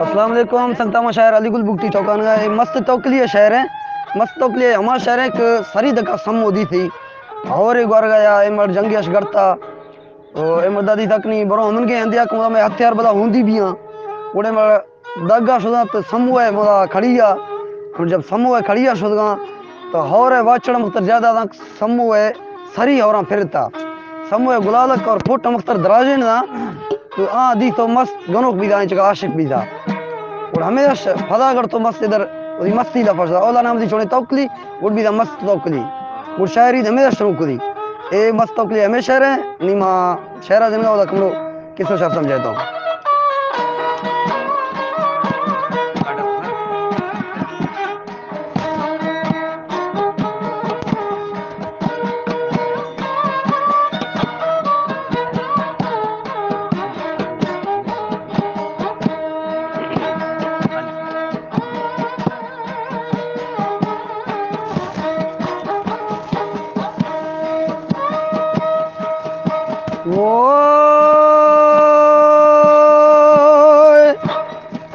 अस्सलाम वालेकुम। संगतामा शहर अलीगुल बुगटी चौकान का मस्त तोकली शहर है। मस्त तोकली हमारा शहर एक सारी दका सम होदी थी और एक बार गया एमर जंगी अशगरता तो एमर दादी तक नहीं बरो हमन के अंदिया को में हथियार बदा होंदी भी हां उड़े में दगा शुदा तो समूह है मोदा खड़िया और जब समूह है खड़िया शुदा तो और है वाचड़ मुख्तर ज्यादा तक समूह है सरी और फिरता समूह है गुलालक और फुट मुख्तर दराजे ना तो दी तो मस्त गनोक भी था जगह आशिक भी था और हमेशा फदागढ़ तो मस्त इधर वही मस्ती ला फसा ओला नाम दी छोड़े तौकली वो भी दा मस्त तौकली वो शायरी हमेशा शुरू करी ए मस्त तौकली हमेशा रहे नीमा शहरा दिन का ओला कमरो किसो शब्द समझाता हूँ वो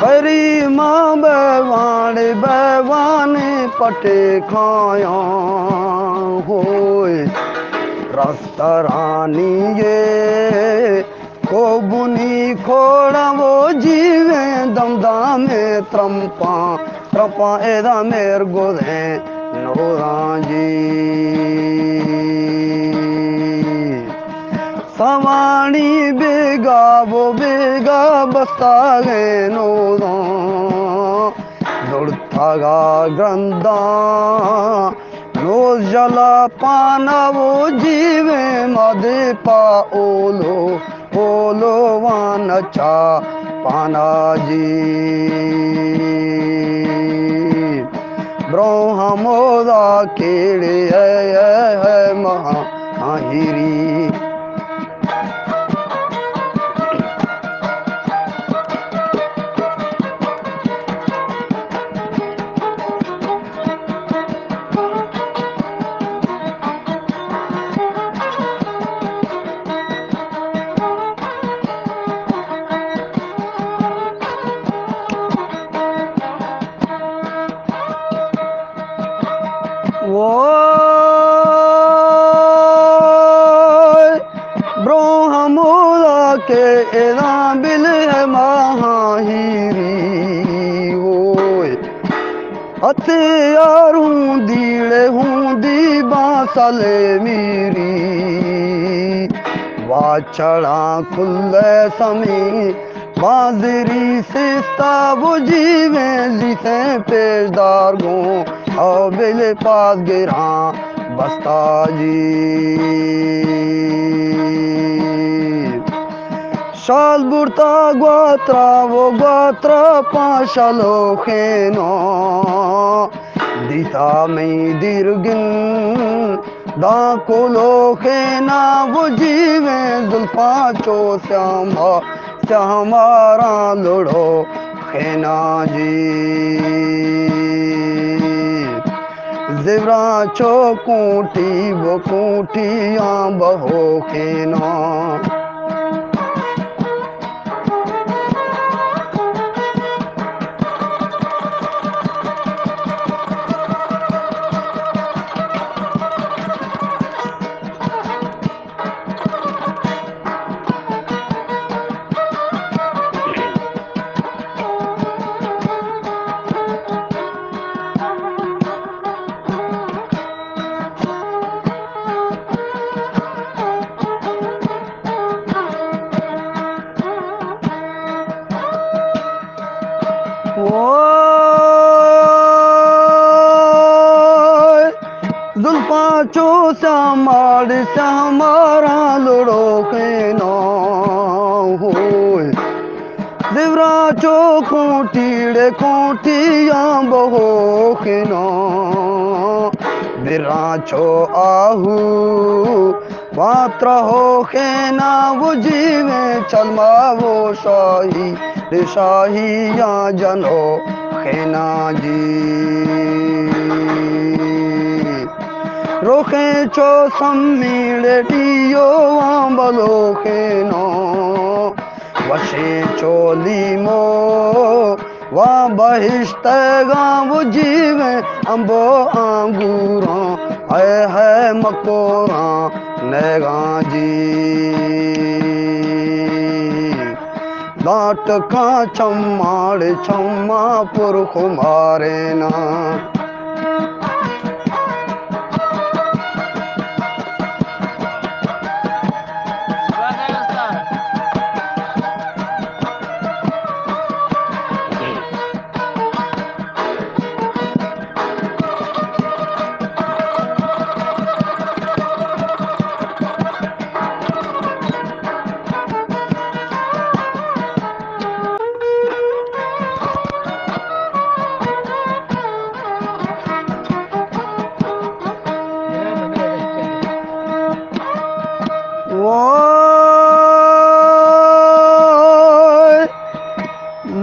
हरी माँ बवाने पटे खाया होए रास्ता रानी ये को बुनी खोड़ा वो जीवे दमदा में त्रंपा त्रपा एदा मेर गोदे नोरा जी सवाणी बेगा वो बेगा बस्ता गए नो दौड़ता गा ग्रंदा नो जला पाना वो जीवे मदे पा ओलो ओलो वान चा पाना जी ब्रह्मोदा केड़े है महाहिरी वो ब्रह्मोदा के एदा बिल है महाहिरी ओए हथियार हूँ दीड़े हूँ दी बांसले मेरी वाचड़ा खुले समी बाजरी सिस्ता वो जीवे जिसे पेशदार गो और बिल पास गिरा बस्ता जी शाल बुरता वो ग्वात्रा पाशलो खेनो दिशा में दीर्घिन दाकुलो खेना वो जीवे जुल्फा चो श्यामारा लुड़ो खेना जी जिवरा चो कूटी वो कूटियाँ बहो खेना जुल्फा चो हमारा लुड़ो के ना होए दिवरा चो खूटीड़े खूटियाँ बहो के ना बिरा चो आहू मात्र हो के ना वो जीवे चलमा वो शाहियाँ जनो खेना जी रोखे चो सम्मीड़े टियो आंबलो खेनो बशे चोली मो वा बहिश्त गाँव जीवे अम्बो आंगूरा है मकोरा नेगा जी लाट का चम्माड़ छम्मा पुरख मारे ना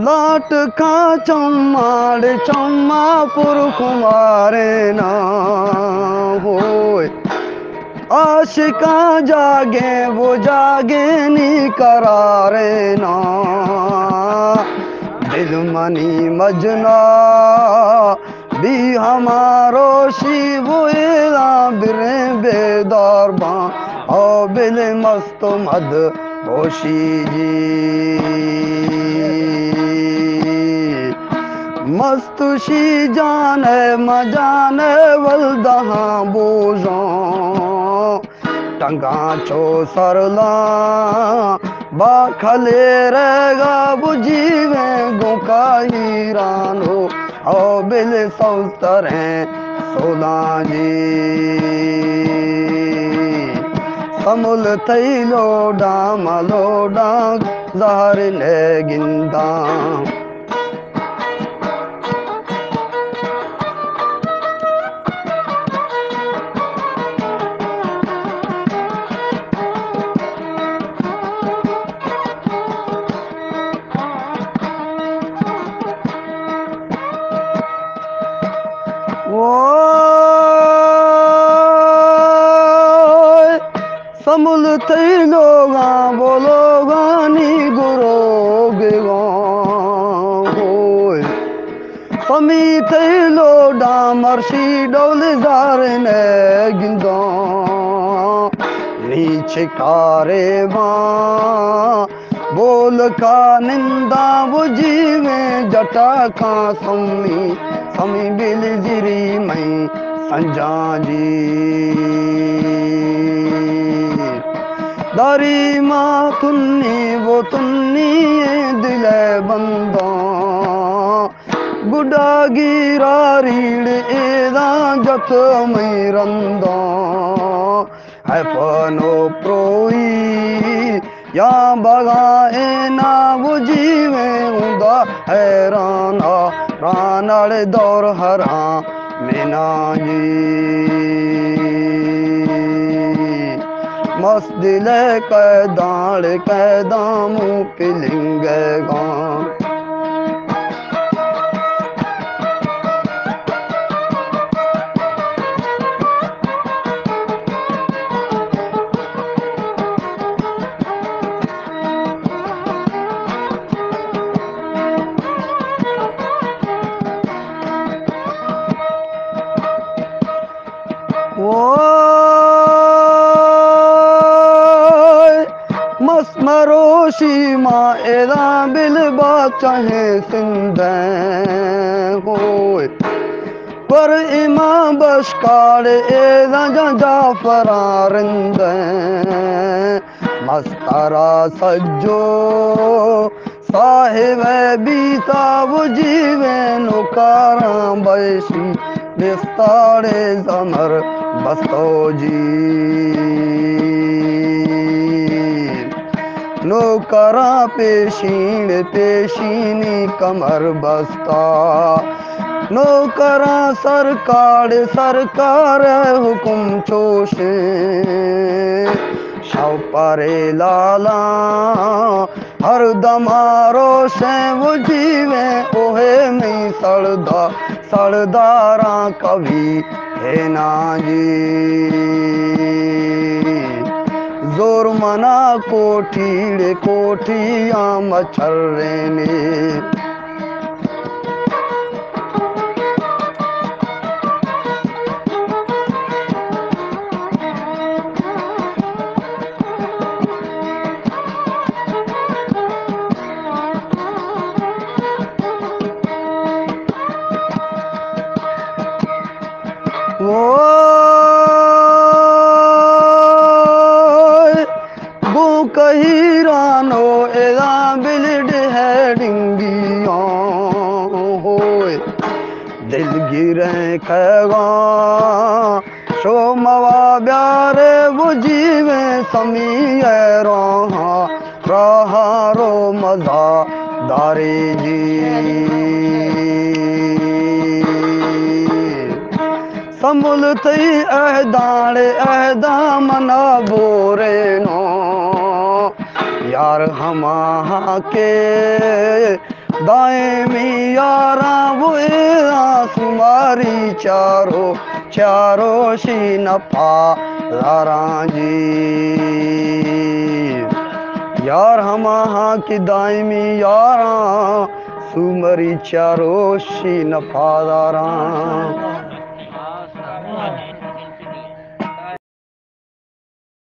लाट का चम्माड़ चम्मा पुरख मारे ना होए आशिका जागे वो जागे नी करारे ना दिल मनी मजना भी हमारो शिवला बिरे बेदार बा ओ बिल मस्त मद होशी जी मस्तुशी जाने मजाने वल्दहा बोझो टंगा चो सरला बाखले रहेगा बुझीवे गोका हीरानो ओ बिल सौतर हैं सोला जी समुल थई लोडा मलोडा जहर ले गिंदा समुल थई लोगा बोलोगा नी गुरोगे होय समी थई लोडा मर्सी डोल जारे ने गिंदो नीचे कारे बोल का निंदा बुझीवे जटा का समी बिल जिरी मई संजा जी दारी माँ तुन्नी वो तुन्नी दिल बंदा गुडा गिरा रीड़ एदा जत मई रंदा है पनो प्रोई या बगाए ना बुझीवे उदा हैराना रानड़ दौर हरा मेना जी मस्त दिल कैदामू पिलिंग गां मरोशी माँ एदा बिल चाहे सिंधे होए पर इमां बशकार एदा जाफरारिंद मस्तरा सज्जो साहिब बीता बुझीवे नुकारा बैसी बिस्तारे जमर बस्तो जी नौकरा पेशीनी कमर बस्ता नौकरा सरकार हुकुम चोशे शव परे लाला हर दमारो से वो जीवे ओहे में सड़दारा कभी है ना जी जोर मना कोठीड़े कोठिया मच्छर ने वो कही रानो एदा बिलड है डिंगिया हो दिल गिरे खगा शो मवा ब्यारे वो जीवे समी रहा रो मजा दारे जी संभुल थई अहदाड़े अहदा मना बोरे नो यार हमा के दाएं में यारा वो सुमारी चारो चारो शी नफा लारा जी यार हमा की दाएं में यारा सुमरी चारो शी नफा दारा